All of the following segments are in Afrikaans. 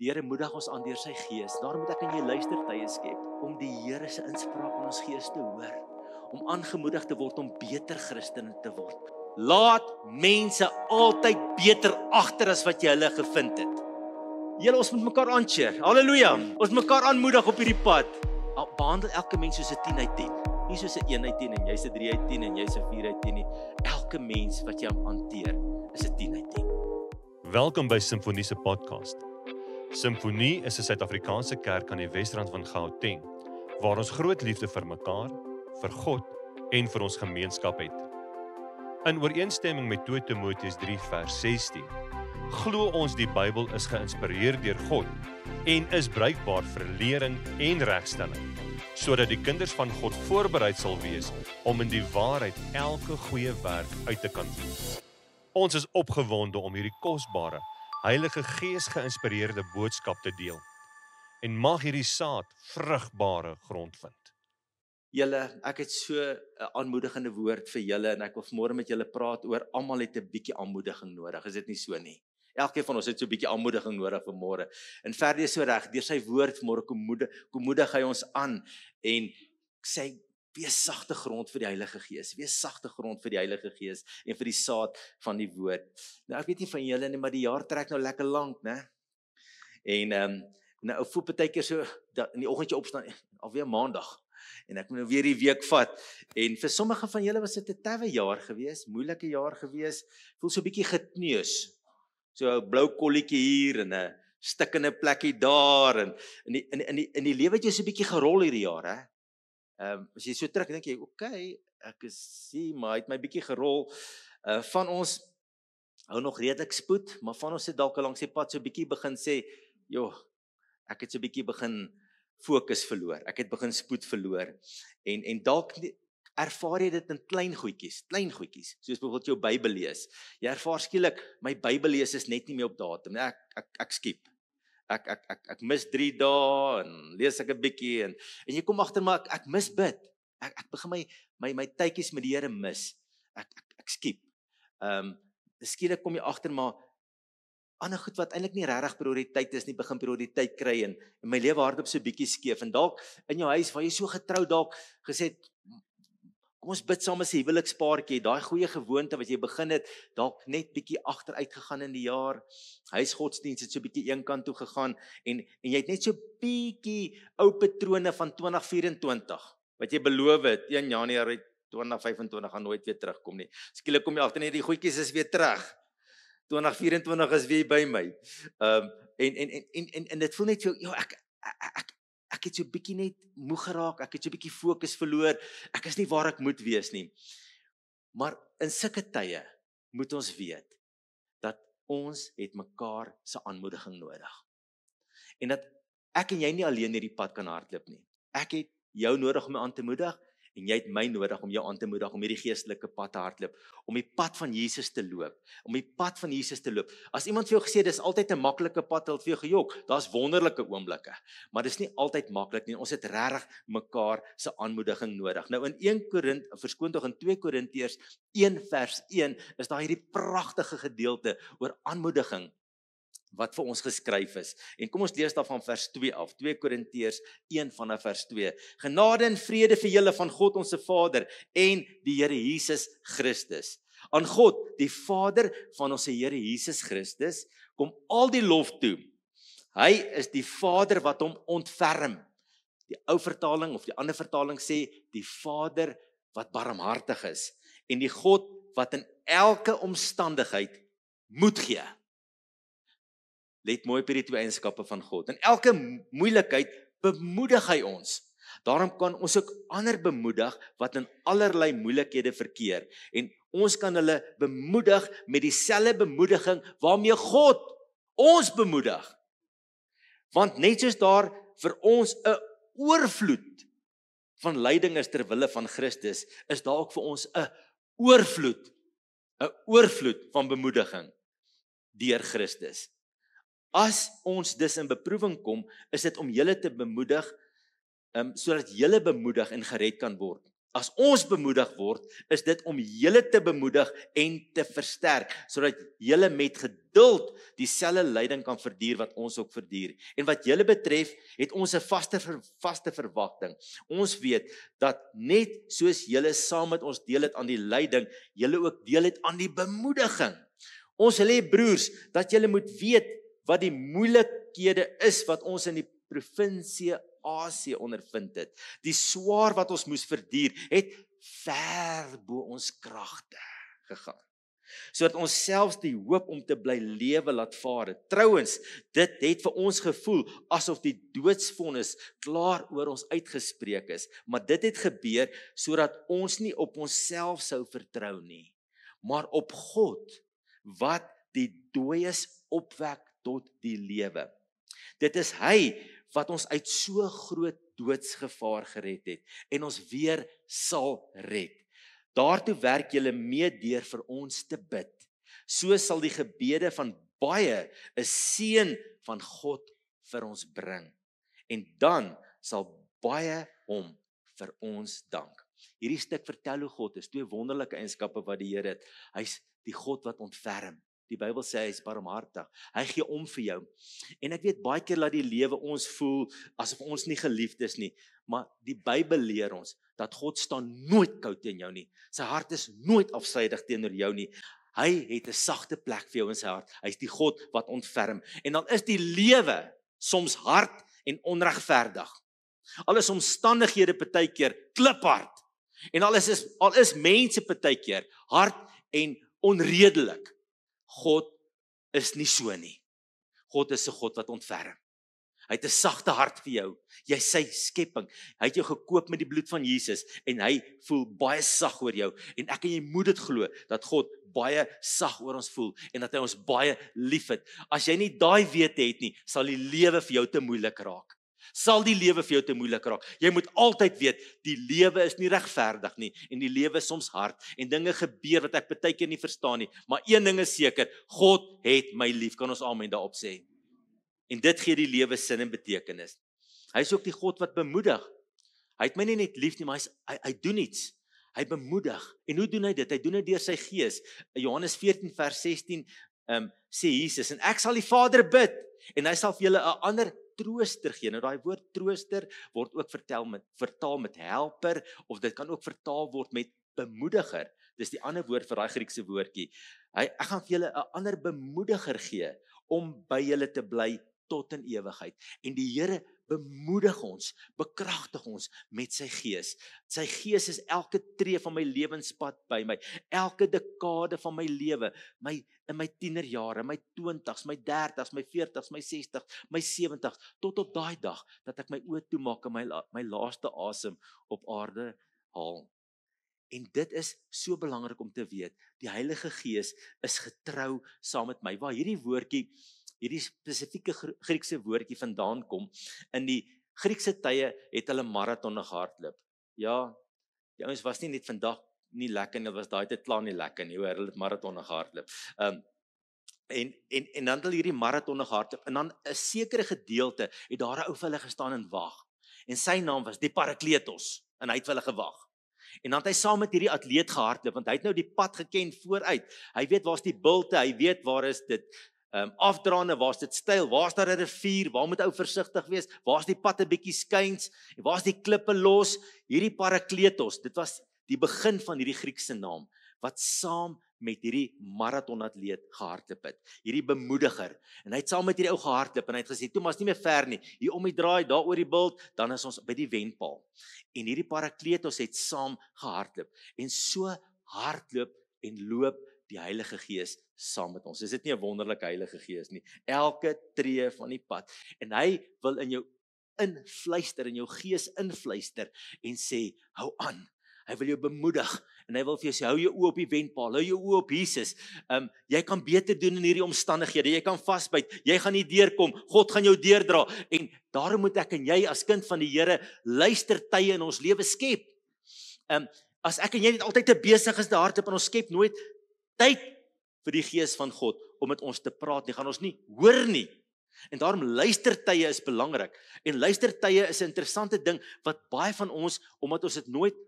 Die Here moedig ons aan deur sy gees. Daarom moet ek en jy luistertye skep om die Here se inspraak in ons gees te hoor, om aangemoedig te word om beter Christene te word. Laat mense altyd beter agter as wat jy hulle gevind het. Julle, ons moet mekaar aancheer. Halleluja. Ons moet mekaar aanmoedig op hierdie pad. Behandel elke mens soos 'n 10 uit 10. Nie soos 'n 1 uit 10 en jy's 'n 3 uit 10 en jy's 'n 4 uit 10 nie. Elke mens wat jy hanteer is 'n 10 uit 10. Welkom by Simfonie se podcast. Simfonie is 'n Suid-Afrikaanse kerk aan die Wesrand van Gauteng, waar ons groot liefde vir mekaar, vir God en vir ons gemeenskap het. In ooreenstemming met 2 Timoteus 3 vers 16, glo ons die Bybel is geïnspireer deur God en is bruikbaar vir lering en regstelling, sodat die kinders van God voorbereid sal wees om in die waarheid elke goeie werk uit te kan doen. Ons is opgewonde om hierdie kosbare, Heilige Gees geïnspireerde boodskap te deel en mag hierdie saad vrugbare grond vind. Julle, ek het so 'n aanmoedigende woord vir julle en ek wil vanmôre met julle praat oor almal het 'n bietjie aanmoediging nodig. Is dit nie so nie? Elkeen van ons het so 'n bietjie aanmoediging nodig vanmôre. En Verdie is so reg, deur sy woord vanmôre kom moedig hy ons aan en sê wees sagte grond vir die Heilige Gees. Wees sagte grond vir die Heilige Gees en vir die saad van die woord. Nou ek weet nie van julle nie, maar die jaar trek nou lekker lank, né? En nou voel partykeer so in die oggendjie opstaan alweer maandag. En ek moet nou weer die week vat. En vir sommige van julle was dit 'n tawe jaar gewees, moeilike jaar gewees. Voel so 'n bietjie gekneus. So 'n blou kolletjie hier en 'n stikkende plekkie daar en in die lewe het jy so 'n bietjie gerol hierdie jaar, hè? As jy so terug dink jy, okay, ek is hier, maar hy het my bietjie gerol. Van ons hou nog redelik spoed, maar van ons het dalk langs die pad so 'n bietjie begin sê, joh, ek het so 'n bietjie begin fokus verloor. Ek het begin spoed verloor. En dalk ervaar jy dit in klein goedjies, soos byvoorbeeld jou Bybel lees. Jy ervaar skielik, my Bybel lees is net nie meer op datum. Ek skiep. Ek mis 3 dae en lees ek 'n bietjie en jy kom agter maar ek mis bid. Ek begin my tydjies met die Here mis. Ek skiep. Skielik kom jy agter maar ander goed wat eintlik nie regtig prioriteit is nie, begin prioriteit kry en my lewe hardop so bietjie skeef. En dalk in jou huis waar jy so getrou dalk gesê het, kom ons bid saam as 'n huwelikspaartjie, daai goeie gewoonte wat jy begin het, dalk net bietjie agteruit gegaan in die jaar. Huisgodsdienst het so bietjie een kant toe gegaan en jy het net so bietjie ou patrone van 2024 wat jy beloof het 1 Januarie 2025 gaan nooit weer terugkom nie. Skielik kom jy agter net die goedjies is weer terug. 2024 is weer by my. En dit voel net so, ja, ek het so bietjie net moeg geraak, ek het so bietjie fokus verloor, ek is nie waar ek moet wees nie. Maar in sulke tye moet ons weet, dat ons het mekaar se aanmoediging nodig. En dat ek en jy nie alleen hierdie pad kan hardloop nie. Ek het jou nodig om my aan te moedig, en jy het my nodig om jou aan te moedig, om hierdie geestelike pad te hardloop, om die pad van Jesus te loop, As iemand vir jou gesê, dis altyd 'n maklike pad, het vir jou gejok, daar's wonderlike oomblikke, maar dis nie altyd maklik nie, ons het regtig mekaar se aanmoediging nodig. Nou in 2 Korintiërs 1 vers 1, is daar hierdie pragtige gedeelte oor aanmoediging, wat vir ons geskryf is. En kom ons lees daar van vers 2 af, 2 Korintiërs 1 vanaf vers 2. Genade en vrede vir julle van God ons Vader en die Here Jesus Christus. Aan God, die Vader van ons Here Jesus Christus, kom al die lof toe. Hy is die Vader wat hom ontferm. Die ou vertaling of die ander vertaling sê, die Vader wat barmhartig is en die God wat in elke omstandigheid moed gee. Let mooi op hierdie 2 eienskappe van God. In elke moeilikheid bemoedig hy ons. Daarom kan ons ook ander bemoedig wat in allerlei moeilikhede verkeer. En ons kan hulle bemoedig met dieselfde bemoediging waarmee God ons bemoedig. Want net soos daar vir ons 'n oorvloed van lyding is ter wille van Christus, is daar ook vir ons 'n oorvloed van bemoediging deur Christus. As ons dus in beproewing kom, is dit om julle te bemoedig, sodat julle bemoedig en gered kan word. As ons bemoedig word, is dit om julle te bemoedig en te versterk, sodat julle met geduld dieselfde lyding kan verduur wat ons ook verduur. En wat julle betref, het ons 'n vaste verwagting. Ons weet dat net soos julle saam met ons deel het aan die lyding, julle ook deel het aan die bemoediging. Ons wil hê broers, dat julle moet weet wat die moeilikhede is wat ons in die provinsie Asië ondervind het. Die swaar wat ons moes verduur, het ver bo ons kragte gegaan. Sodat ons selfs die hoop om te bly lewe laat vaar het. Trouwens, dit het vir ons gevoel asof die doodsvonnis klaar oor ons uitgespreek is, maar dit het gebeur sodat ons nie op onsself sou vertrou nie, maar op God wat die dooies opwek tot die lewe. Dit is hy wat ons uit so groot doodsgevaar gered het en ons weer sal red. Daartoe werk julle mee deur vir ons te bid. So sal die gebede van baie 'n seën van God vir ons bring. En dan sal baie hom vir ons dank. Hierdie stuk vertel hoe God is, twee wonderlike eienskappe wat die Here het. Hy's die God wat ontferm. Die Bybel sê hy is barmhartig. Hy gee om vir jou. En ek weet baie keer laat die lewe ons voel asof ons nie geliefd is nie, maar die Bybel leer ons dat God staan nooit koud teen jou nie. Sy hart is nooit afsydig teenoor jou nie. Hy het 'n sagte plek vir jou in sy hart. Hy is die God wat ontferm. En dan is die lewe soms hard en onregverdig. Al is omstandighede partykeer kliphard. En al is mense partykeer hard en onredelik. God is nie so nie. God is 'n God wat ontferm. Hy het 'n sagte hart vir jou. Jy is sy skepping. Hy het jou gekoop met die bloed van Jesus en hy voel baie sag oor jou. En ek en jy moet dit glo dat God baie sag oor ons voel en dat hy ons baie liefhet. As jy nie daai wete het nie, sal die lewe vir jou te moeilik raak. Sal die lewe vir jou te moeilik raak. Jy moet altyd weet, die lewe is nie regverdig nie en die lewe is soms hard en dinge gebeur wat ek baie keer nie verstaan nie, maar een ding is seker, God het my lief. Kan ons amen daarop sê? En dit gee die lewe sin en betekenis. Hy is ook die God wat bemoedig. Hy het my nie net lief nie, maar hy doen iets. Hy bemoedig. En hoe doen hy dit? Hy doen dit deur sy gees. Johannes 14 vers 16 sê Jesus, en ek sal die Vader bid en hy sal vir julle 'n ander trooster gee. Nou daai woord trooster word ook vertaal met helper, of dit kan ook vertaal word met bemoediger. Dis die ander woord vir daai Griekse woordjie. Ek gaan vir julle 'n ander bemoediger gee om by julle te bly tot in ewigheid. En die Here bemoedig ons, bekragtig ons met sy gees. Sy gees is elke tree van my lewenspad by my, elke dekade van my lewe, in my tienerjare, my 20s, my 30s, my 40s, my 60s, my 70s, tot op daai dag dat ek my oë toemaak en my laaste asem op aarde haal. En dit is so belangrik om te weet, die Heilige Gees is getrou saam met my. Waar hierdie spesifieke Griekse woordjie vandaan kom, in die Griekse tye het hulle maratonne gehardloop. Ja, die ouens was nie net vandag nie lekker nie, was daai tyd klaar nie lekker nie, hulle het maratonne gehardloop. En dan het hulle hierdie maratonne gehardloop, en dan 'n sekere gedeelte het daar 'n ou vir hulle gestaan en wag. En sy naam was die Parakletos, en hy het vir hulle gewag. En dan het hy saam met hierdie atleet gehardloop, want hy het nou die pad geken vooruit. Hy weet waar's die bulte, hy weet waar is dit afdraande, waar's dit styl, waar's daar 'n rivier, waar moet ou versigtig wees, waar's die pad 'n bietjie skuins, en waar's die klippe los. Hierdie Parakletos, dit was die begin van hierdie Griekse naam, wat saam met hierdie maratonatleet gehardloop het, hierdie bemoediger, en hy het saam met hierdie ou gehardloop, en hy het gesê, toe maar is nie meer ver nie, hier om die draai, daar oor die bult, dan is ons by die wenpaal. En hierdie Parakletos het saam gehardloop, en so hardloop en loop die Heilige Gees saam met ons. Is dit nie 'n wonderlike Heilige Gees nie? Elke tree van die pad. En hy wil in jou influister, in jou gees influister en sê, hou aan. Hy wil jou bemoedig en hy wil vir jou sê, hou jou oë op die wenpaal, hou jou oë op Jesus. Jy kan beter doen in hierdie omstandighede. Jy kan vasbyt. Jy gaan nie deurkom. God gaan jou deurdra. En daarom moet ek en jy as kind van die Here luistertye in ons lewe skep. As ek en jy net altyd te besig is te hardloop en ons skep nooit tyd vir die Gees van God om met ons te praat nie, gaan ons nie hoor nie. En daarom luistertye is belangrik. En luistertye is 'n interessante ding wat baie van ons, omdat ons dit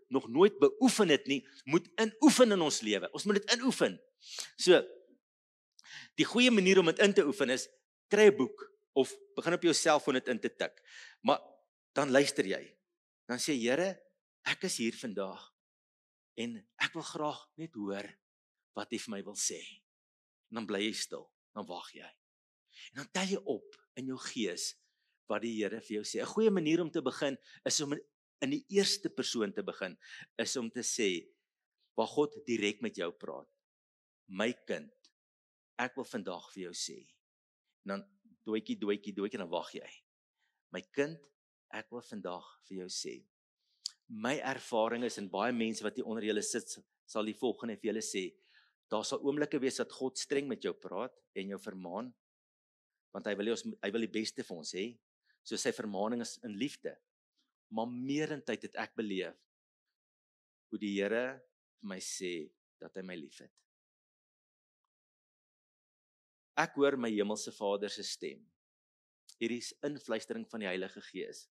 nog nooit beoefen het nie, moet inoefen in ons lewe. Ons moet dit inoefen. So, die goeie manier om dit in te oefen is, kry 'n boek of begin op jou selfoon dit in te tik. Maar dan luister jy. Dan sê Here, ek is hier vandag en ek wil graag net hoor wat hy vir my wil sê. En dan bly jy stil, dan wag jy. En dan tel jy op in jou gees wat die Here vir jou sê. 'n Goeie manier om te begin is om in die eerste persoon te begin, is om te sê, waar God direk met jou praat. My kind, ek wil vandag vir jou sê. En dan doetjie, dan wag jy. My kind, ek wil vandag vir jou sê. My ervaring is, en baie mense wat hier onder julle sit, sal die volgende vir julle sê, daar sal oomblikke wees dat God streng met jou praat en jou vermaan, want hy wil die beste vir ons hê. So sy vermaaning is in liefde. Maar meerentyd het ek beleef hoe die Here vir my sê dat hy my liefhet. Ek hoor my hemelse Vader se stem. Hierdie influistering van die Heilige Gees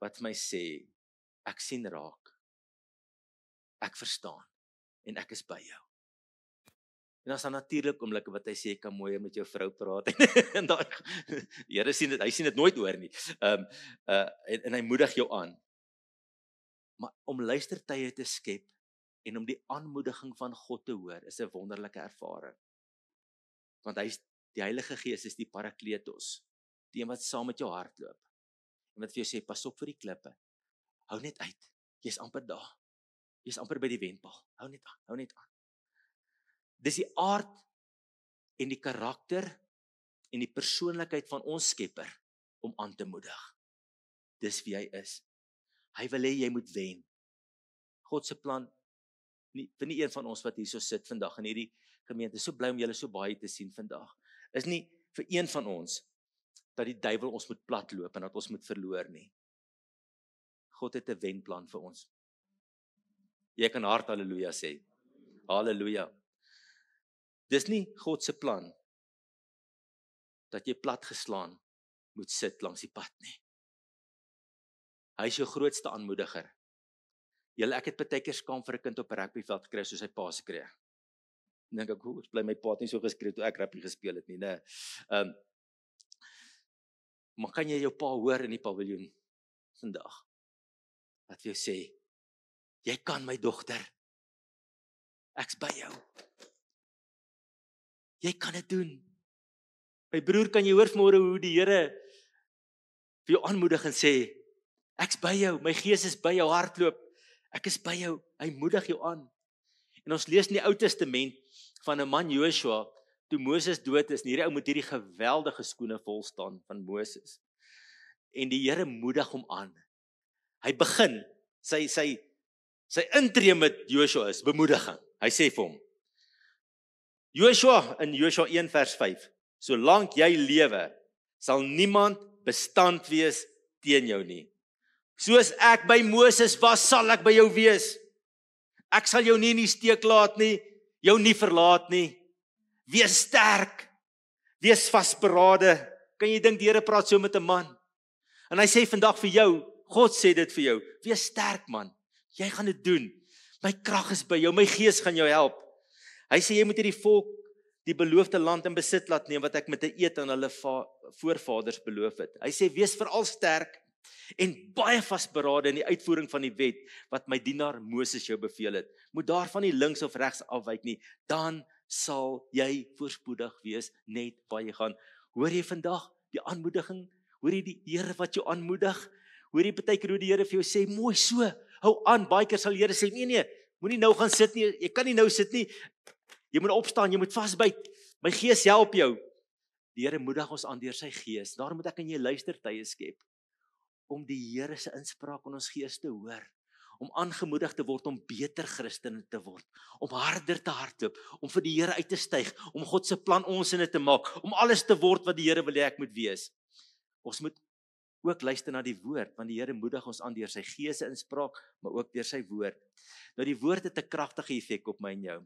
wat vir my sê, ek sien raak. Ek verstaan en ek is by jou. En dan is daar natuurlik oomblikke wat hy sê, ek kan mooier met jou vrou praat. En dan, Here sien dit, hy sien dit nooit oor nie. En hy moedig jou aan. Maar om luistertye te skep en om die aanmoediging van God te hoor, is 'n wonderlike ervaring. Want die Heilige Gees is die Parakletos, die een wat saam met jou hart loop. En wat vir jou sê, pas op vir die klippe. Hou net uit. Jy's amper daar. Jy's amper by die wenpaal. Hou net aan. Dis die aard en die karakter en die persoonlikheid van ons Skepper om aan te moedig. Dis wie hy is. Hy wil hê jy moet wen. God se plan, vir nie een van ons wat hierso sit vandag in hierdie gemeente, so bly om julle so baie te sien vandag, is nie vir een van ons dat die duiwel ons moet platloop en dat ons moet verloor nie. God het 'n wenplan vir ons. Jy kan hard halleluja sê. Halleluja. Dis nie God se plan dat jy platgeslaan moet sit langs die pad nie. Hy is jou grootste aanmoediger. Ek het baie keer skaam vir 'n kind op 'n rugbyveld gekry soos sy pa skree. Dink ek, hoe bly my pa het nie so geskree toe ek rugby gespeel het nie, né? Maar kan jy jou pa hoor in die paviljoen vandag? Wat vir jou sê, jy kan my dogter. Ek's by jou. Jy kan dit doen. My broer, kan jy hoor vanmôre hoe die Here vir jou aanmoedig en sê, ek's by jou, my gees is by jou hardloop. Ek is by jou, hy moedig jou aan. En ons lees in die Ou Testament van 'n man Joshua, toe Moses dood is, en hierdie ou moet hierdie geweldige skoene vol staan van Moses. En die Here moedig hom aan. Hy begin, sy intree met Joshua is bemoediging. Hy sê vir hom, Joshua, in Joshua 1 vers 5, solank jy lewe, sal niemand bestand wees teen jou nie. Soos ek by Moses was, sal ek by jou wees. Ek sal jou nie in die steek laat nie, jou nie verlaat nie. Wees sterk, wees vasberade. Kan jy dink die Here praat so met 'n man? En hy sê vandag vir jou, God sê dit vir jou, wees sterk man, jy gaan dit doen. My krag is by jou, my gees gaan jou help. Hy sê jy moet hierdie volk die beloofde land in besit laat neem wat ek met 'n eed aan hulle voorvaders beloof het. Hy sê wees veral sterk en baie vasberade in die uitvoering van die wet wat my dienaar Moses jou beveel het. Moet daarvan nie links of regs afwyk nie, dan sal jy voorspoedig wees net waar jy gaan. Hoor jy vandag die aanmoediging? Hoor jy die Here wat jou aanmoedig? Hoor jy baie keer hoe die Here vir jou sê, mooi so, hou aan. Baie keer sal die Here sê, nee, moenie nou gaan sit nie, jy kan nie nou sit nie. Jy moet opstaan, jy moet vasbyt. My gees help jou. Die Here moedig ons aan deur sy gees. Daarom moet ek en jy luistertye skep om die Here se inspraak in ons gees te hoor, om aangemoedig te word om beter Christene te word, om harder te hardloop, om vir die Here uit te styg, om God se plan ons in te maak, om alles te word wat die Here wil hê ek moet wees. Ons moet ook luister na die woord, want die Here moedig ons aan deur sy gees se inspraak, maar ook deur sy woord. Nou die woord het 'n kragtige effek op my en jou.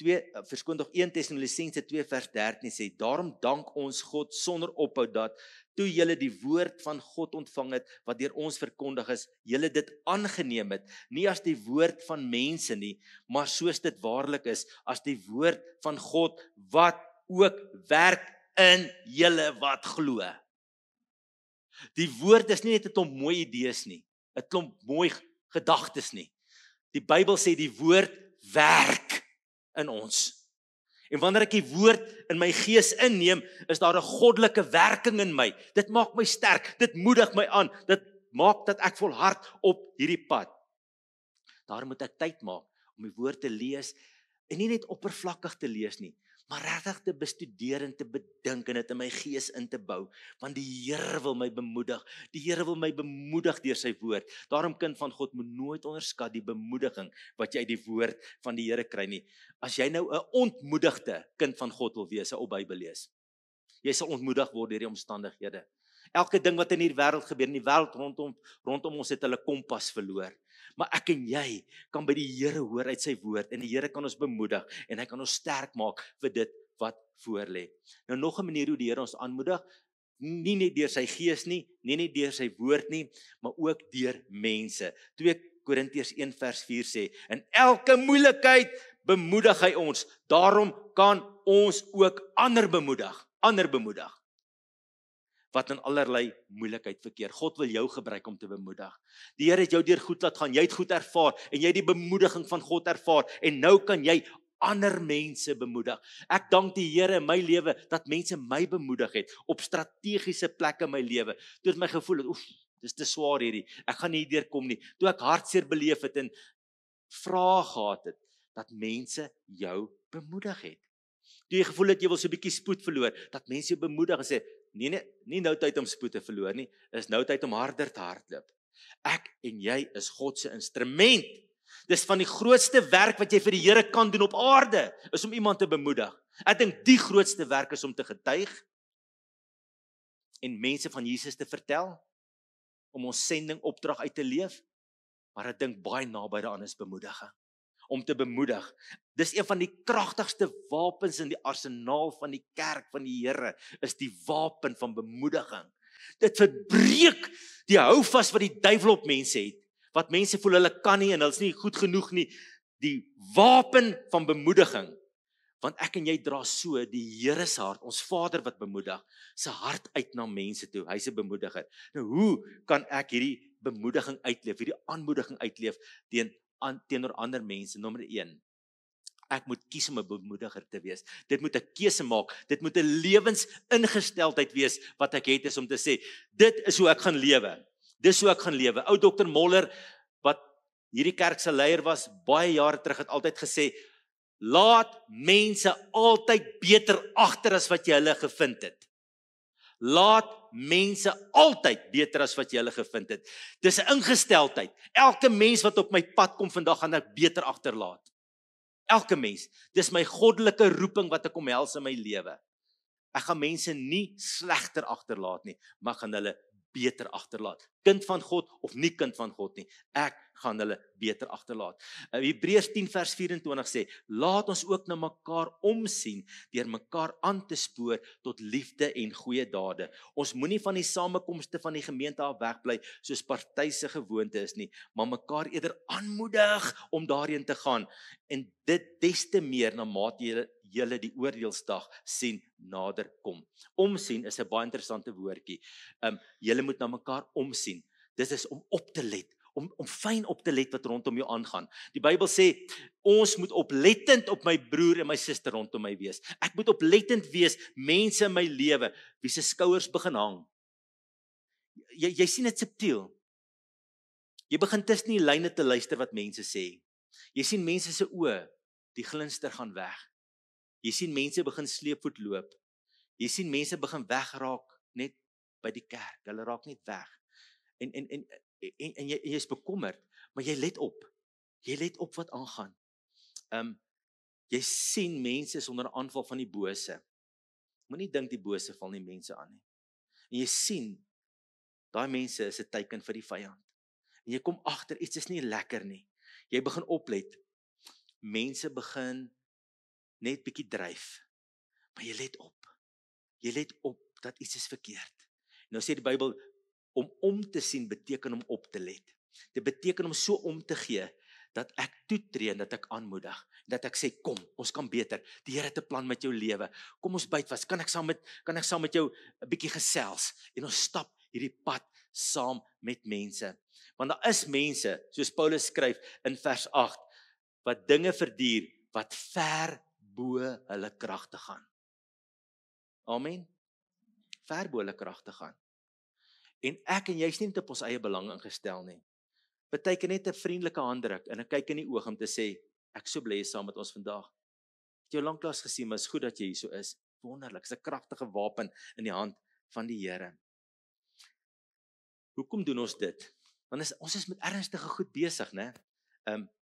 1 Tessalonisense 2 vers 13 sê, daarom dank ons God sonder ophou dat, toe julle die woord van God ontvang het, wat deur ons verkondig is, julle dit aangeneem het, nie as die woord van mense nie, maar soos dit waarlik is, as die woord van God, wat ook werk in julle wat glo. Die woord is nie net 'n klomp mooi idees nie, 'n klomp mooi gedagtes nie. Die Bybel sê die woord werk in ons. En wanneer ek die woord in my gees inneem, is daar 'n goddelike werking in my. Dit maak my sterk, dit moedig my aan, dit maak dat ek volhard op hierdie pad. Daarom moet ek tyd maak om die woord te lees, en nie net oppervlakkig te lees nie, maar regtig te bestudeer en te bedink en dit in my gees in te bou, want die Here wil my bemoedig. Die Here wil my bemoedig deur sy woord. Daarom, kind van God, moet nooit onderskat die bemoediging wat jy uit die woord van die Here kry nie. As jy nou 'n ontmoedigde kind van God wil wees, op Bybel lees, jy sal ontmoedig word deur die omstandighede. Elke ding wat in hierdie wêreld gebeur, in die wêreld rondom ons het hulle kompas verloor. Maar ek en jy kan by die Here hoor uit sy woord, en die Here kan ons bemoedig, en hy kan ons sterk maak vir dit wat voor lê. Nou nog 'n manier hoe die Here ons aanmoedig, nie net deur sy gees nie net deur sy woord nie, maar ook deur mense. 2 Korintiërs 1 vers 4 sê, in elke moeilikheid bemoedig hy ons, daarom kan ons ook ander bemoedig. Wat in allerlei moeilikheid verkeer. God wil jou gebruik om te bemoedig. Die Here het jou deur goed laat gaan, jy het goed ervaar, en jy het die bemoediging van God ervaar, en nou kan jy ander mense bemoedig. Ek dank die Here in my lewe, dat mense my bemoedig het, op strategiese plekke in my lewe, toe het my gevoel het, dis te swaar hierdie, ek gaan nie deurkom nie, toe ek hartseer beleef het, en vrae gehad het, dat mense jou bemoedig het. Toe jy gevoel het, jy wil so 'n bietjie spoed verloor, dat mense jou bemoedig en sê, nie nou tyd om spoed te verloor nie, is nou tyd om harder te hardloop. Ek en jy is God se instrument. Dis van die grootste werk wat jy vir die Here kan doen op aarde, is om iemand te bemoedig. Ek dink die grootste werk is om te getuig, en mense van Jesus te vertel, om ons sending opdrag uit te leef, maar ek dink baie naby daaraan is bemoediging. Om te bemoedig. Dis een van die kragtigste wapens in die arsenaal van die kerk van die Here, is die wapen van bemoediging. Dit verbreek die houvas wat die duiwel op mense het, wat mense voel hulle kan nie en hulle is nie goed genoeg nie. Die wapen van bemoediging, want ek en jy dra so die Here se hart, ons Vader wat bemoedig, sy hart uit na mense toe, hy is 'n bemoediger. Nou hoe kan ek hierdie bemoediging uitleef, hierdie aanmoediging uitleef teenoor ander mense? Nommer 1, ek moet kies om 'n bemoediger te wees. Dit moet 'n keuse maak, dit moet 'n lewensingesteldheid wees wat ek het, is om te sê, dit is hoe ek gaan lewe. Dis hoe ek gaan lewe. Ou Dr. Moller, wat hierdie kerk se leier was, baie jare terug, het altyd gesê, laat mense altyd beter agter as wat jy hulle gevind het. Laat mense altyd beter as wat jy hulle gevind het. Dis 'n ingesteldheid. Elke mens wat op my pad kom vandag, gaan ek beter agterlaat. Elke mens. Dis my goddelike roeping wat ek omhels in my lewe. Ek gaan mense nie slegter agterlaat nie, maar gaan hulle beter agterlaat. Kind van God of nie kind van God nie, ek gaan hulle beter agterlaat. Hebreërs 10 vers 24 sê, laat ons ook na mekaar omsien, deur mekaar aan te spoor tot liefde en goeie dade. Ons moenie van die samekomste van die gemeente af wegbly, soos partyse gewoonte is nie, maar mekaar eerder aanmoedig om daarheen te gaan, en dit des te meer na mate julle die oordeelsdag sien nader kom. Omsien is 'n baie interessante woordjie. Julle moet na mekaar omsien. Dit is om op te let, om fyn op te let wat rondom jou aangaan. Die Bybel sê, ons moet oplettend op my broer en my suster rondom my wees. Ek moet oplettend wees, mense in my lewe, wie se skouers begin hang. Jy sien dit subtiel. Jy begin tussen die lyne te luister wat mense sê. Jy sien mense se oë, die glinster gaan weg. Jy sien mense begin sleepvoet loop. Jy sien mense begin wegraak net by die kerk. Hulle raak net weg. En jy is bekommerd, maar jy let op. Jy let op wat aangaan. Jy sien mense is onder 'n aanval van die bose. Moenie dink die bose val nie mense aan nie. En jy sien, daai mense is 'n teken vir die vyand. En jy kom agter, iets is nie lekker nie. Jy begin oplet. Mense begin net bietjie dryf. Maar jy let op. Jy let op dat iets is verkeerd. Nou sê die Bybel, om te sien beteken om op te let. Dit beteken om so om te gee, dat ek toetree en dat ek aanmoedig. Dat ek sê, kom, ons kan beter. Die Here het 'n plan met jou lewe. Kom ons byt vas. Kan ek saam met jou 'n bietjie gesels en ons stap hierdie pad saam met mense. Want daar is mense, soos Paulus skryf in vers 8, wat dinge verduur wat ver bo hulle kragte gaan. Amen. Ver bo hulle kragte gaan. En ek en jy is nie net op ons eie belang ingestel nie. Partykeer net 'n vriendelike handdruk en 'n kyk in die oog om te sê, ek so bly saam met ons vandag. Het jou lanklaas gesien, maar is goed dat jy hier so is. Wonderlik, is 'n kragtige wapen in die hand van die Here. Hoekom doen ons dit? Want ons is met ernstige goed besig, né?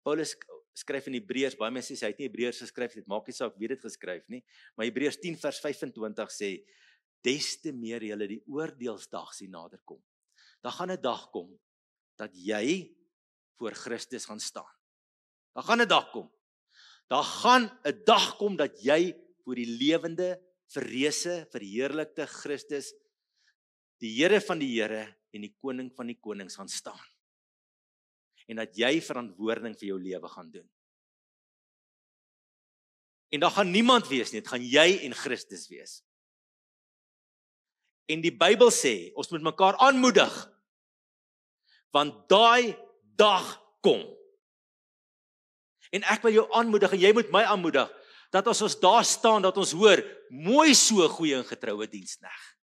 Paulus skryf in Hebreërs, baie mense sê hy het nie Hebreërs geskryf, dit maak nie saak wie dit geskryf nie, maar Hebreërs 10 vers 25 sê, des te meer julle die oordeelsdag sien naderkom. Daar gaan 'n dag kom dat jy voor Christus gaan staan. Daar gaan 'n dag kom. Daar gaan 'n dag kom dat jy voor die lewende, verreëse, verheerlikte Christus, die Here van die Here en die Koning van die konings gaan staan. En dat jy verantwoording vir jou lewe gaan doen. En daar gaan niemand wees nie, dit gaan jy en Christus wees. En die Bybel sê, ons moet mekaar aanmoedig, want daai dag kom. En ek wil jou aanmoedig, en jy moet my aanmoedig, dat as ons daar staan, dat ons hoor, mooi so goeie en getroue diensknegt.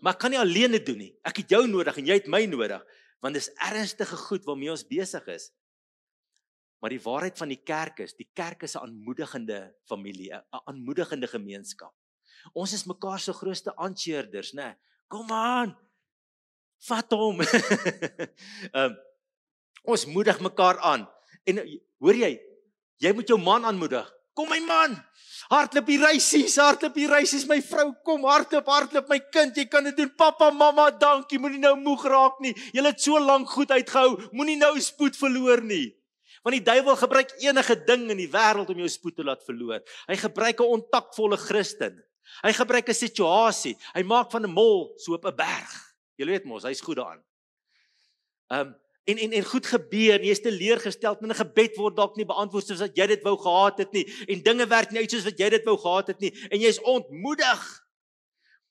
Maar ek kan nie alleen dit doen nie, ek het jou nodig, en jy het my nodig, want dis ernstige goed waarmee ons besig is. Maar die waarheid van die kerk is 'n aanmoedigende familie, 'n aanmoedigende gemeenskap. Ons is mekaar se grootste aancheerders, né? Kom aan, vat hom. Ons moedig mekaar aan. En hoor jy moet jou man aanmoedig. Kom my man, hardloop die reisies, my vrou, kom, hardloop my kind, jy kan dit doen, papa, mama, dankie, moenie nou moeg raak nie, jy het so lank goed uitgehou, moenie nou spoed verloor nie. Want die duiwel gebruik enige ding in die wêreld om jou spoed te laat verloor. Hy gebruik 'n ontakvolle Christen. Hy gebruik 'n situasie. Hy maak van 'n mol so op 'n berg. Julle weet mos, hy's goed daaraan. En goed gebeur, jy is teleurgesteld, en 'n gebed word dalk nie beantwoord soos wat jy dit wou gehad het nie, en dinge werk nie uit soos wat jy dit wou gehad het nie, en jy is ontmoedig.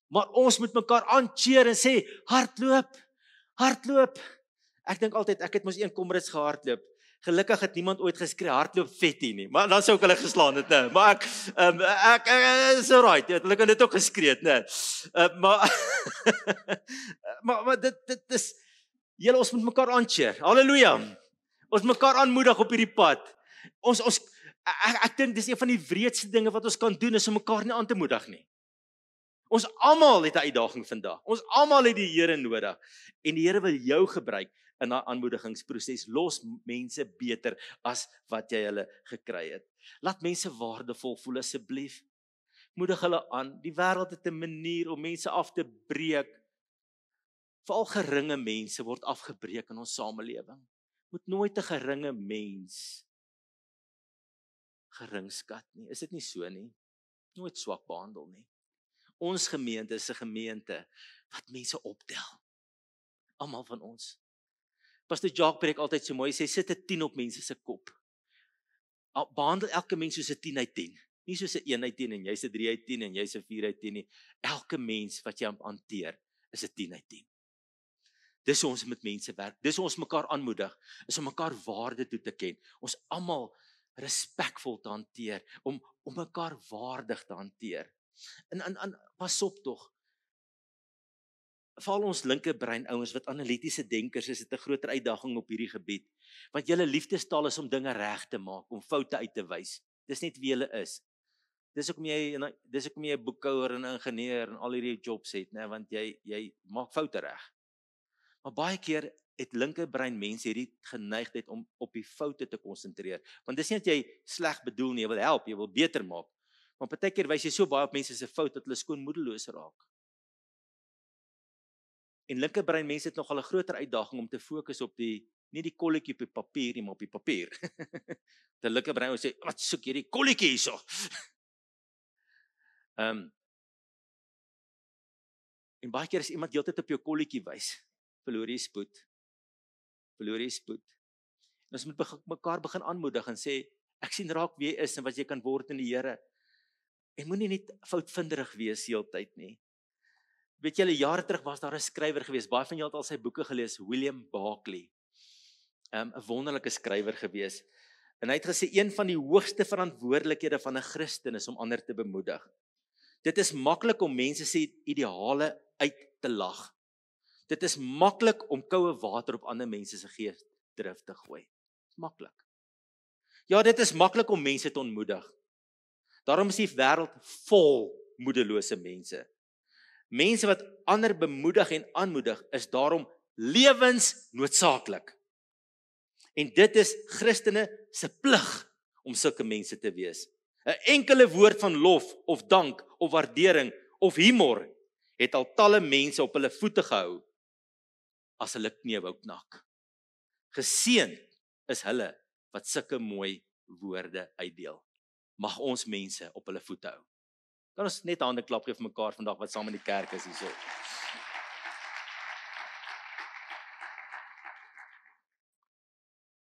Maar ons moet mekaar aancheer en sê, hardloop. Ek dink altyd, ek het mos een Comrades gehardloop. Gelukkig het niemand ooit geskree, hardloop vetty nie, maar dan sou ek hulle geslaan het, né? Maar ek is alright, hulle kan dit ook geskree het, né? Maar dit is, julle, ons moet mekaar aancheer, halleluja, ons moet mekaar aanmoedig op hierdie pad, ek dink dis een van die wreedste dinge wat ons kan doen, is om mekaar nie aan te moedig nie. Ons almal het 'n uitdaging vandag, ons almal het die Here nodig, en die Here wil jou gebruik in 'n aanmoedigingsproses. Los mense beter as wat jy hulle gekry het. Laat mense waardevol voel asseblief. Moedig hulle aan. Die wêreld het 'n manier om mense af te breek. Veral geringe mense word afgebreek in ons samelewing. Moet nooit 'n geringe mens geringskat nie. Is dit nie so nie? Nooit swak behandel nie. Ons gemeente is 'n gemeente wat mense optel. Almal van ons. Pastor Jacques preek altyd so mooi, hy sê, sit 'n 10 op mense se kop. Behandel elke mens soos 'n 10 uit 10. Nie soos 'n 1 uit 10 en jy's 'n 3 uit 10 en jy's 'n 4 uit 10 nie. Elke mens wat jy hanteer is 'n 10 uit 10. Dis hoe ons met mense werk. Dis hoe ons mekaar aanmoedig, is om mekaar waarde toe te ken. Ons almal respekvol te hanteer, om mekaar waardig te hanteer. En pas op tog. Veral ons linkerbrein ouens wat analitiese denkers is, het 'n groter uitdaging op hierdie gebied. Want julle liefdestaal is om dinge reg te maak, om foute uit te wys. Dis net wie julle is. Dis hoekom jy 'n boekhouer en 'n ingenieur en al hierdie jobs het, né, want jy maak foute reg. Maar baie keer het linkerbrein mense hierdie geneigtheid om op die foute te konsentreer. Want dis nie dat jy sleg bedoel nie, jy wil help, jy wil beter maak. Maar partykeer wys jy so baie op mense se fout dat hulle skoon moedeloos raak. En linkerbrein mense het nogal 'n groter uitdaging om te fokus op nie die kolletjie op die papier nie, maar op die papier. Die linkerbrein sê, wat soek jy die kolletjie hierso? En baie keer as iemand heeltyd op jou kolletjie wys, verloor jy spoed. En ons moet mekaar begin aanmoedig en sê, ek sien raak wie jy is en wat jy kan word in die Here. En moenie net foutvinderig wees heeltyd nie. Weet julle, jare terug was daar 'n skrywer gewees, baie van julle het al sy boeke gelees, William Barclay. 'n Wonderlike skrywer gewees. En hy het gesê, een van die hoogste verantwoordelikhede van 'n Christen is om ander te bemoedig. Dit is maklik om mense se ideale uit te lag. Dit is maklik om koue water op ander mense se geesdrif te gooi. Maklik. Ja, dit is maklik om mense te ontmoedig. Daarom is die wêreld vol moedelose mense. Mense wat ander bemoedig en aanmoedig is daarom lewensnoodsaaklik. En dit is Christene se plig om sulke mense te wees. 'n Enkele woord van lof of dank of waardering of humor het al talle mense op hulle voete gehou as hulle knie wou knak. Geseënd is hulle wat sulke mooi woorde uitdeel. Mag ons mense op hulle voete hou. Kan ons net hande klap gee vir mekaar vandag wat saam in die kerk is hierso.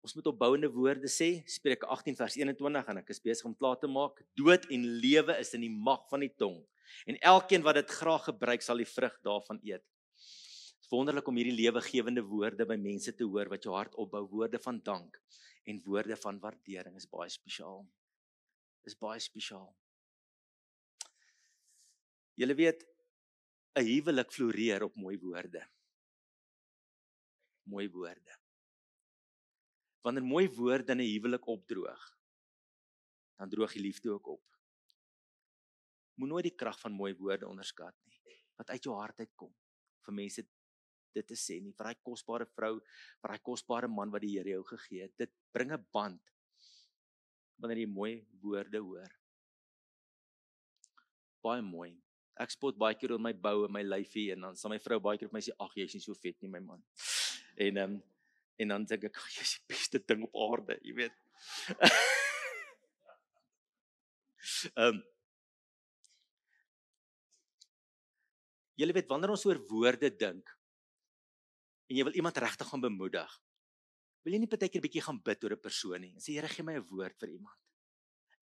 Ons moet opbouende woorde sê, Spreuke 18 vers 21 en ek is besig om klaar te maak. Dood en lewe is in die mag van die tong. En elkeen wat dit graag gebruik sal die vrug daarvan eet. Het is wonderlik om hierdie lewegewende woorde by mense te hoor wat jou hart opbou, woorde van dank en woorde van waardering is baie spesiaal. Is baie spesiaal. Julle weet, 'n huwelik floreer op mooi woorde. Mooi woorde. Wanneer mooi woorde in 'n huwelik opdroog, dan droog die liefde ook op. Moet nooit die krag van mooi woorde onderskat nie, wat uit jou hart uitkom, vir mense dit te sê nie, vir daai kosbare vrou, vir daai kosbare man wat die Here jou gegee het. Dit bring 'n band, wanneer jy mooi woorde hoor. Baie mooi. Ek spot baie keer oor my bou en my lyfie, en dan sal my vrou baie keer vir my sê, ag, jy is nie so vet nie, my man. En dan dink ek, jy is die beste ding op aarde, jy weet. Julle weet, wanneer ons oor woorde dink, en jy wil iemand regtig gaan bemoedig, wil jy nie partykeer 'n bietjie gaan bid oor 'n persoon nie, en sê, Here, gee my 'n woord vir iemand.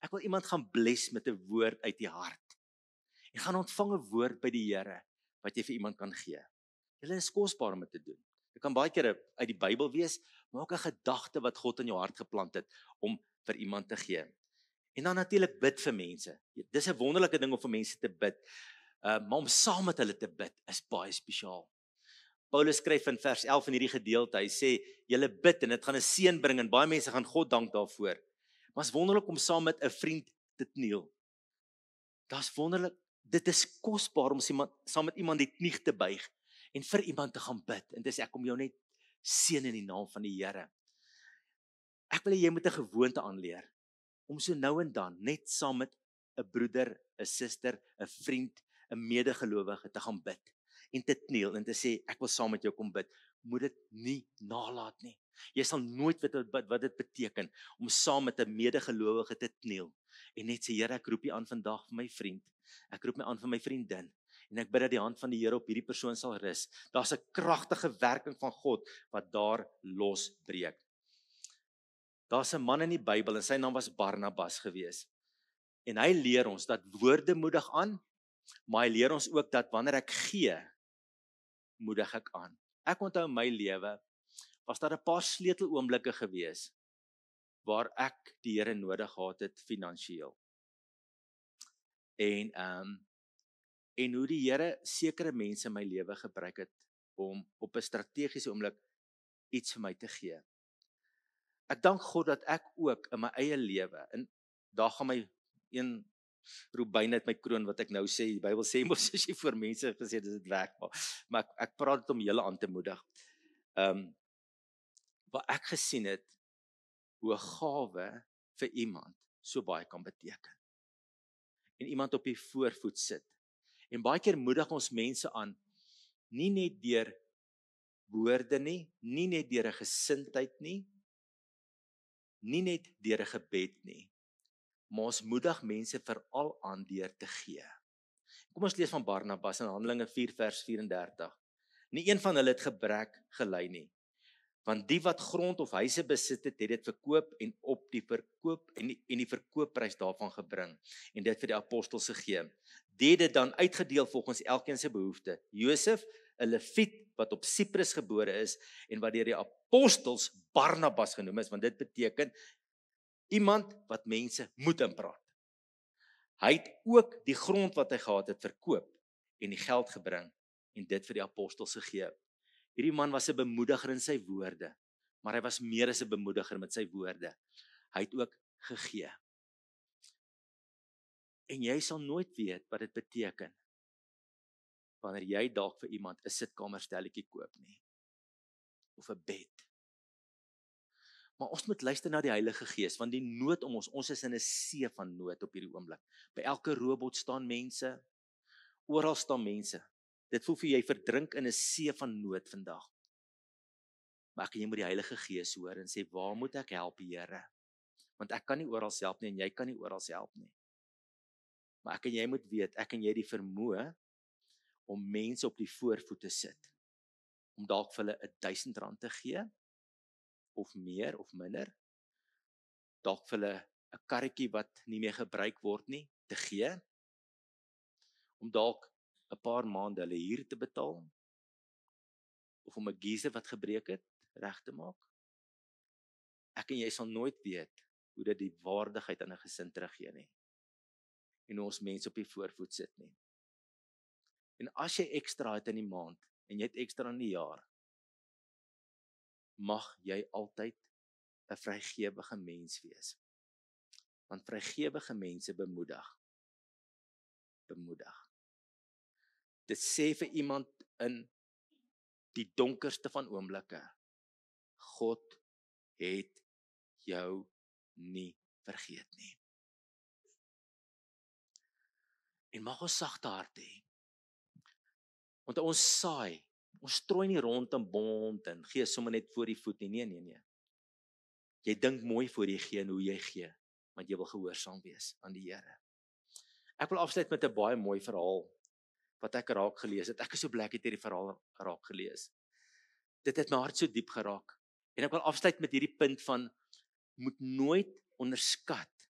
Ek wil iemand gaan bless met 'n woord uit die hart. En gaan ontvang 'n woord by die Here, wat jy vir iemand kan gee. Julle is kosbaar om dit te doen. Dit kan baie keer uit die Bybel wees, maar ook 'n gedagte wat God in jou hart geplant het, om vir iemand te gee. En dan natuurlik bid vir mense. Dis 'n wonderlike ding om vir mense te bid, maar om saam met hulle te bid, is baie spesiaal. Paulus skryf in vers 11 in hierdie gedeelte, hy sê, julle bid en dit gaan 'n seën bring, en baie mense gaan God dank daarvoor. Maar is wonderlik om saam met 'n vriend te kniel. Daar's wonderlik, dit is kosbaar om saam met iemand die knie te buig, en vir iemand te gaan bid, en dis ek kom jou net seën in die naam van die Here. Ek wil hê jy moet 'n gewoonte aanleer, om so nou en dan, net saam met 'n broeder, 'n suster, 'n vriend, 'n medegelowige te gaan bid, en te kniel, en te sê, ek wil saam met jou kom bid. Moet dit nie nalat nie. Jy sal nooit weet wat dit beteken, om saam met 'n medegelowige te kniel, en net sê, Here, ek roep U aan vandag vir my vriend, ek roep my aan vir my vriendin, en ek bid dat die hand van die Here op hierdie persoon sal rus. Daar's 'n kragtige werking van God, wat daar losbreek. Daar's 'n man in die Bybel, en sy naam was Barnabas gewees, en hy leer ons dat woorde moedig aan, maar hy leer ons ook dat wanneer ek gee, moedig ek aan. Ek onthou in my lewe, was daar 'n paar sleuteloomblikke gewees, waar ek die Here nodig gehad het, finansiëel. En hoe die Here sekere mense in my lewe gebruik het, om op 'n strategiese oomblik iets vir my te gee. Ek dank God dat ek ook in my eie lewe, en daar gaan my een Robyn uit my kroon wat ek nou sê, die Bybel sê mos as jy voor mense gesê dis dit werk, maar ek praat dit om julle aan te moedig. Waar ek gesien het, hoe 'n gawe vir iemand so baie kan beteken. En iemand op die voorvoet sit. En baie keer moedig ons mense aan, nie net deur woorde nie, nie net deur 'n gesindheid nie, nie net deur 'n gebed nie, maar ons moedig mense veral aan deur te gee. Kom ons lees van Barnabas in Handelinge 4 vers 34. Nie een van hulle het gebrek gely nie. Want die wat grond of huise besit het, het dit verkoop en op die verkoop en die verkoopprys daarvan gebring en dit vir die apostels gegee. Die het dit dan uitgedeel volgens elkeen se behoefte. Josef, 'n Lewiet wat op Siprus gebore is en wat deur die apostels Barnabas genoem is, want dit beteken iemand wat mense moet inpraat. Hy het ook die grond wat hy gehad het verkoop en die geld gebring en dit vir die apostels gegee. Hierdie man was 'n bemoediger in sy woorde, maar hy was meer as 'n bemoediger met sy woorde. Hy het ook gegee. En jy sal nooit weet wat dit beteken wanneer jy dalk vir iemand 'n sitkamerstelletjie koop nie, of 'n bed. Maar ons moet luister na die Heilige Gees, want die nood om ons is in 'n see van nood op hierdie oomblik. By elke robot staan mense, oral staan mense. Dit voel vir jy verdrink in 'n see van nood vandag. Maar ek en jy moet die Heilige Gees hoor en sê, waar moet ek help, Here? Want ek kan nie oral help nie en jy kan nie oral help nie. Maar ek en jy moet weet, ek en jy die vermoë om mense op die voorvoet te sit. Om dalk vir hulle R1000 te gee, of meer of minder. Dalk vir hulle 'n karretjie wat nie meer gebruik word nie, te gee. Om dalk 'n paar maande hulle huur te betaal. Of om 'n geyser wat gebreek het, reg te maak. Ek en jy sal nooit weet hoe dit die waardigheid aan 'n gesin teruggee nie. En hoe ons mense op die voorvoet sit nie. En as jy ekstra het in die maand, en jy het ekstra in die jaar, mag jy altyd 'n vrygewige mens wees. Want vrygewige mense bemoedig. Dit sê vir iemand in die donkerste van oomblikke, God het jou nie vergeet nie. En mag ons sagte hart hê. Want ons saai, ons strooi nie rond en bond en gee sommer net voor die voet nie. Nee. Jy dink mooi voor jy gee en hoe jy gee, want jy wil gehoorsaam wees aan die Here. Ek wil afsluit met 'n baie mooi verhaal wat ek raak gelees het. Ek is so bly ek het hierdie verhaal raak gelees. Dit het my hart so diep geraak. En ek wil afsluit met hierdie punt van moet nooit onderskat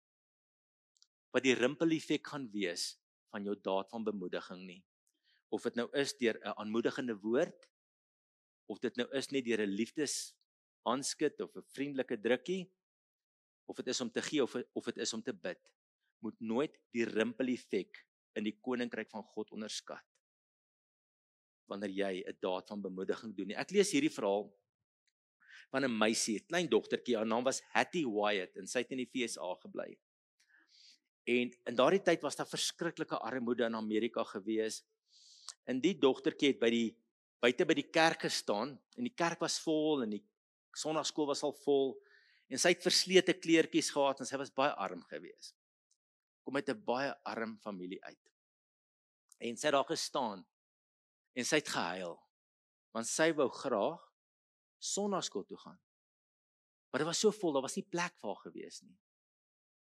wat die rimpel-effek gaan wees van jou daad van bemoediging nie. Of dit nou is deur 'n aanmoedigende woord, of dit nou is net deur 'n liefdeshandskud of 'n vriendelike drukkie, of dit is om te gee of dit is om te bid, moet nooit die rimpel-effek in die koninkryk van God onderskat wanneer jy 'n daad van bemoediging doen nie. Ek lees hierdie verhaal van 'n meisie, 'n klein dogtertjie, haar naam was Hattie Wyatt en sy het in die VSA gebly. En in daardie tyd was daar verskriklike armoede in Amerika gewees. En die dogtertjie het buite by die kerk gestaan en die kerk was vol en die sonnaarskool was al vol en sy het verslete kleertjies gehad en sy was baie arm gewees. Kom uit 'n baie arm familie uit. En sy het daar gestaan en sy het gehuil want sy wou graag sonnaarskool toe gaan. Maar dit was so vol, daar was nie plek vir haar gewees nie.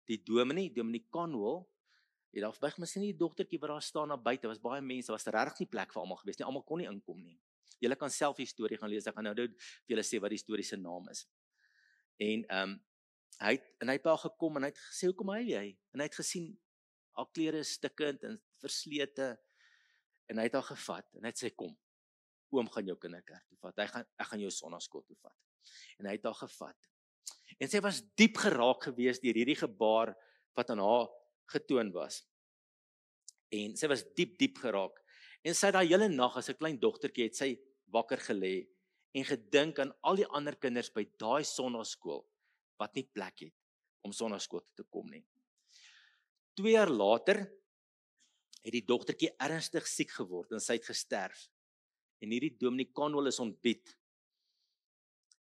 Die dominee Conwell, het daar verby gesien die dogtertjie wat daar staan na buite, was baie mense, was regtig nie plek vir almal gewees nie, almal kon nie inkom nie. Julle kan self die storie gaan lees, ek gaan nou vir julle sê wat die storie se naam is. En hy het by haar gekom en hy het gesê, hoekom huil jy? En hy het gesien, haar klere is stikkend en verslete, en hy het haar gevat, en hy het sê, kom, oom gaan jou kinderkerk toe vat, ek gaan jou sonnaarskool toe vat. En hy het haar gevat. En sy was diep geraak gewees deur hierdie gebaar wat aan haar getoon was. En sy was diep geraak. En sy daai hele nag as 'n klein dogtertjie het sy wakker gelê en gedink aan al die ander kinders by daai sonnaarskool wat nie plek het om sonnaarskool toe te kom nie. 2 jaar later het die dogtertjie ernstig siek geword en sy het gesterf. En hierdie dominee Conwell is ontbied.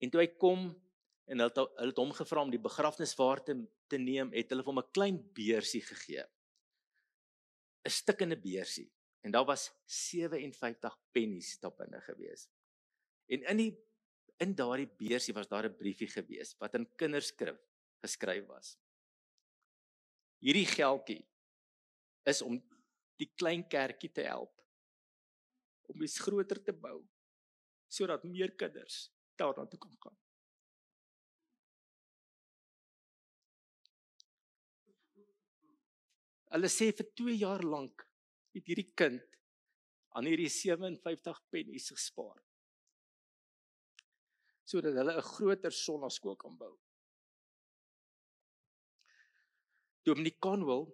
En toe hy kom en hulle het hom gevra om die begrafnisvaar te neem, het hulle vir hom 'n klein beursie gegee. 'n Stikkende beursie. En daar was 57 pennies daarin gewees. En in daardie beursie was daar 'n briefie gewees wat in kinderskrif geskryf was. Hierdie geldjie is om die klein kerkie te help om iets groter te bou, sodat meer kinders daarna toe kan gaan. Hulle sê vir 2 jaar lank het hierdie kind aan hierdie 57 pennies gespaar, sodat hulle 'n groter sonnaskool kan bou. Dominee Conwell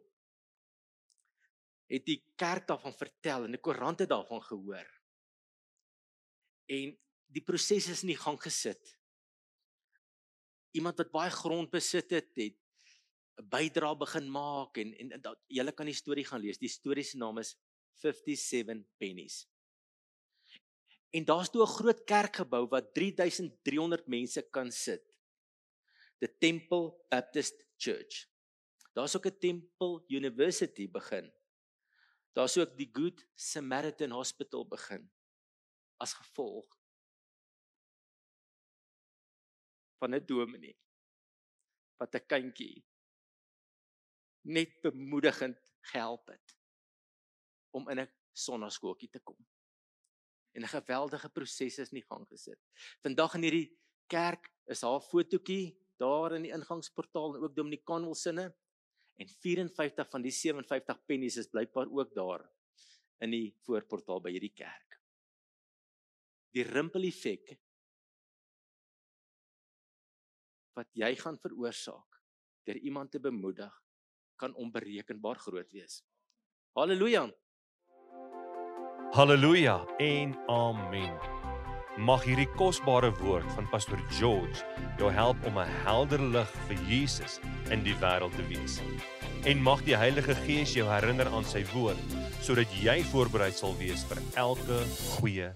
het die kerk daarvan vertel en die koerant het daarvan gehoor. En die proses is in die gang gesit. Iemand wat baie grond besit het 'n bydrae begin maak en julle kan die storie gaan lees. Die storie se naam is 57 pennies. En daar's toe 'n groot kerk gebou wat 3300 mense kan sit. The Temple Baptist Church. Daar's ook 'n Temple University begin. Daar's ook die Good Samaritan Hospital begin. As gevolg van 'n dominee wat 'n kindjie net bemoedigend gehelp het om in 'n sonnaskooltjie te kom. En 'n geweldige proses is in die gang gesit. Vandag in hierdie kerk is haar fotootjie daar in die ingangsportaal en ook Dominee Conwell sinne. En 54 van die 57 pennies is blykbaar ook daar in die voorportaal by hierdie kerk. Die rimpel effek wat jy gaan veroorsaak deur iemand te bemoedig, kan onberekenbaar groot wees. Halleluja! Halleluja en amen. Mag hierdie kosbare woord van Pastor George jou help om 'n helder lig vir Jesus in die wêreld te wees. En mag die Heilige Gees jou herinner aan sy woord, sodat jy voorberei sal wees vir elke goeie